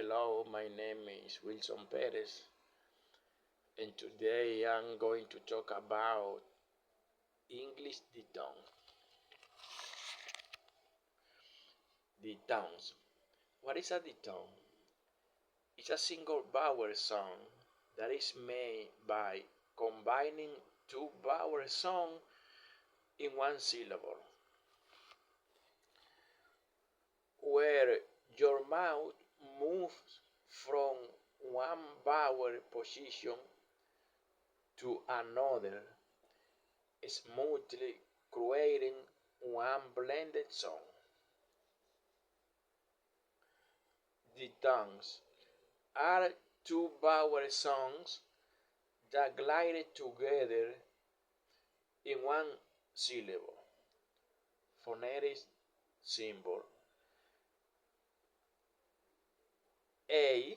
Hello, my name is Wilson Perez, and today I'm going to talk about English diphthongs. Diphthongs. What is a diphthong? It's a single vowel sound that is made by combining two vowel sounds in one syllable, where your mouth moves from one vowel position to another, smoothly creating one blended sound. Diphthongs are two vowel sounds that glide together in one syllable. Phonetic symbol A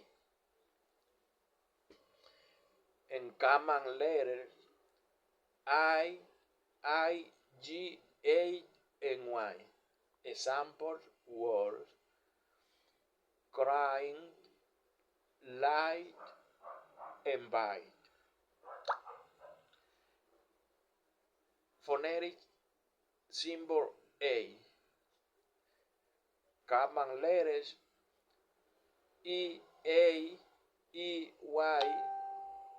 and common letters I, G, A, and Y. Example words: crying, light, and bite. Phonetic symbol A. Common letters E, A, E, Y,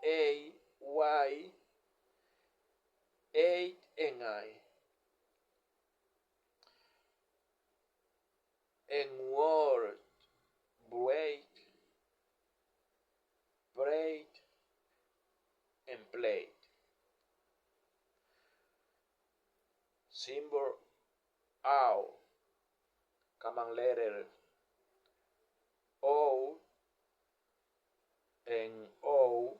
A, Y, A, and I. And word: break, braid, and plate. Symbol owl. Common letter O and O.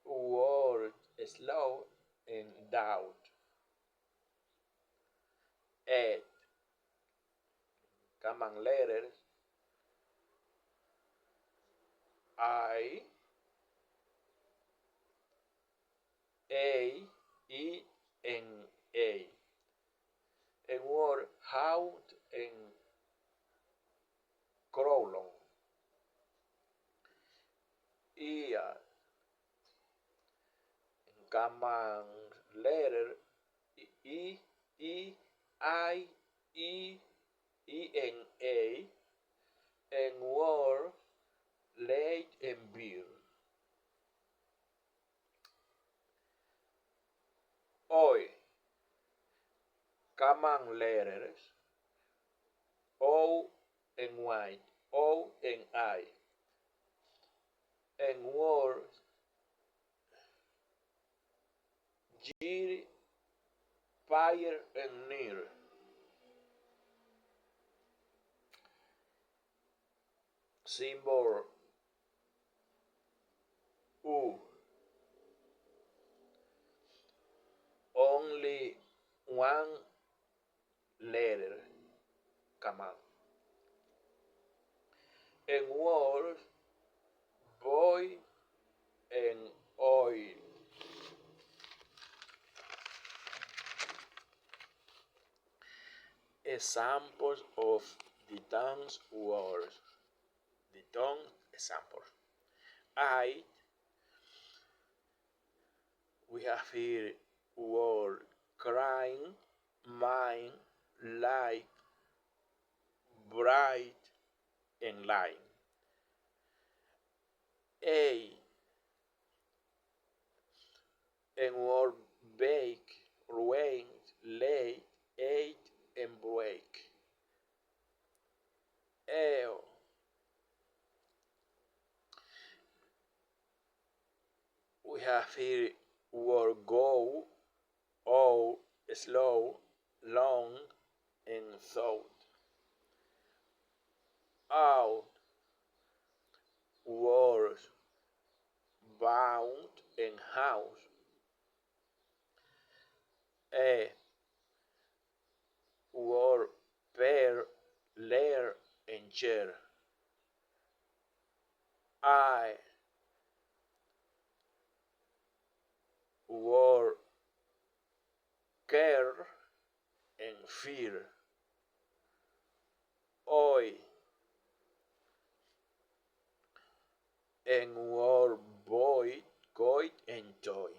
Word: slow and doubt. Ed. Common letters I, A, E, and A. And word: hound and crowlon. Ear. Common letter E, E, I, E, E, and A. And word: late and beer. Oi. Common letters O and Y, O and I. And words: G, fire, and near. Symbol U. Only one letter command. And words: boy and oil. Examples of diphthongs words. Diphthong examples. I, we have here word: crying, mine, light, bright, and line. A and word: bake, rain, late, ate, and break. L, we have here word: go, O, slow, long, and thought. Out, words: bound and house. A, word: pair, lair, and chair. I, word: care and fear. hoy en word void goit enjoy.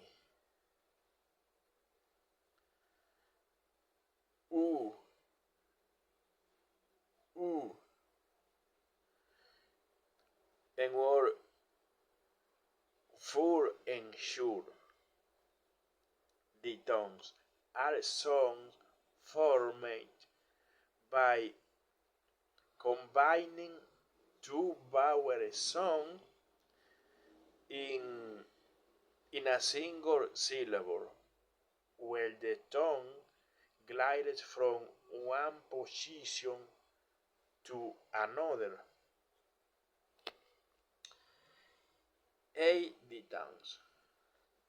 U en word full and sure. The tones are songs formed by combining two vowel sounds in a single syllable, where the tongue glides from one position to another. A. The tones.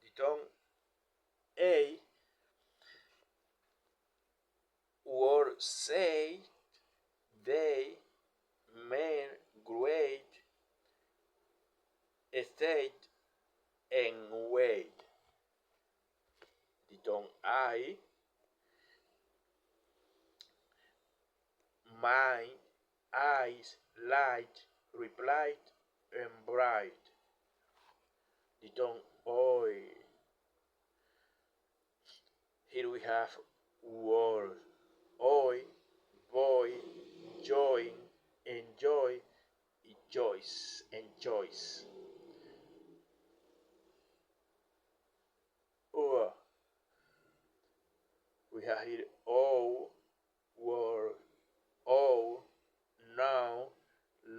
The tone A word say, they, men, great, state, and wait. The tone I, mind, eyes, light, replied, and bright. The tone oi. Here we have word oi, boy, join, enjoy, choice, and choice. Or we have here oh, word, oh, now,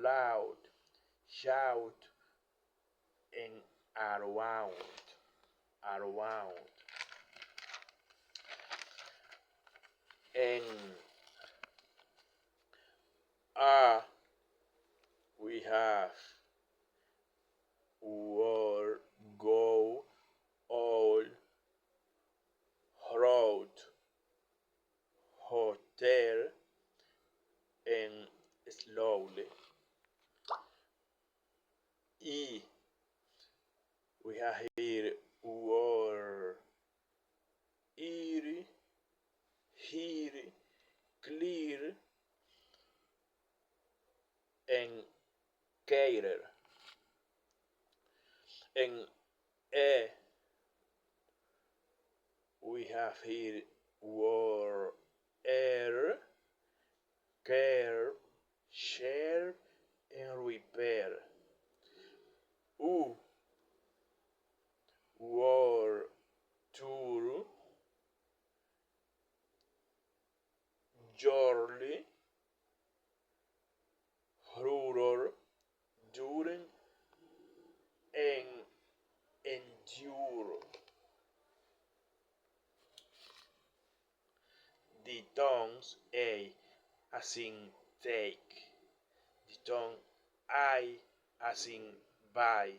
loud, shout, and around, around. And we have word, go, all, road, hotel, and slowly. E, we have here word, ear, hear, clear, and cater. And we have here word, air, care, share, and repair. U, word, tour, jolly, rural, during, and endure. The tones A as in take. The tone I as in buy.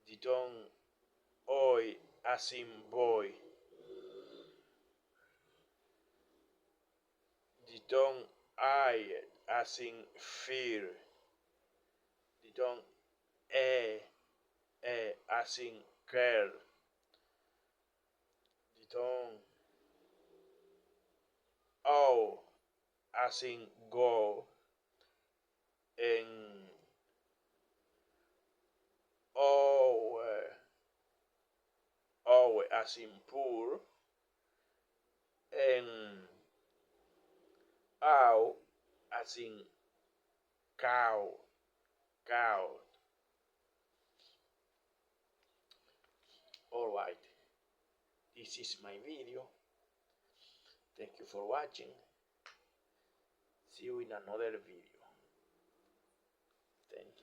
The tone oi as in boy. The tone I as in fear. The tone as in care. The tone O as in go. And O as in poor. And ow as in cow. Cow. Alright, this is my video. Thank you for watching. See you in another video. Thank you.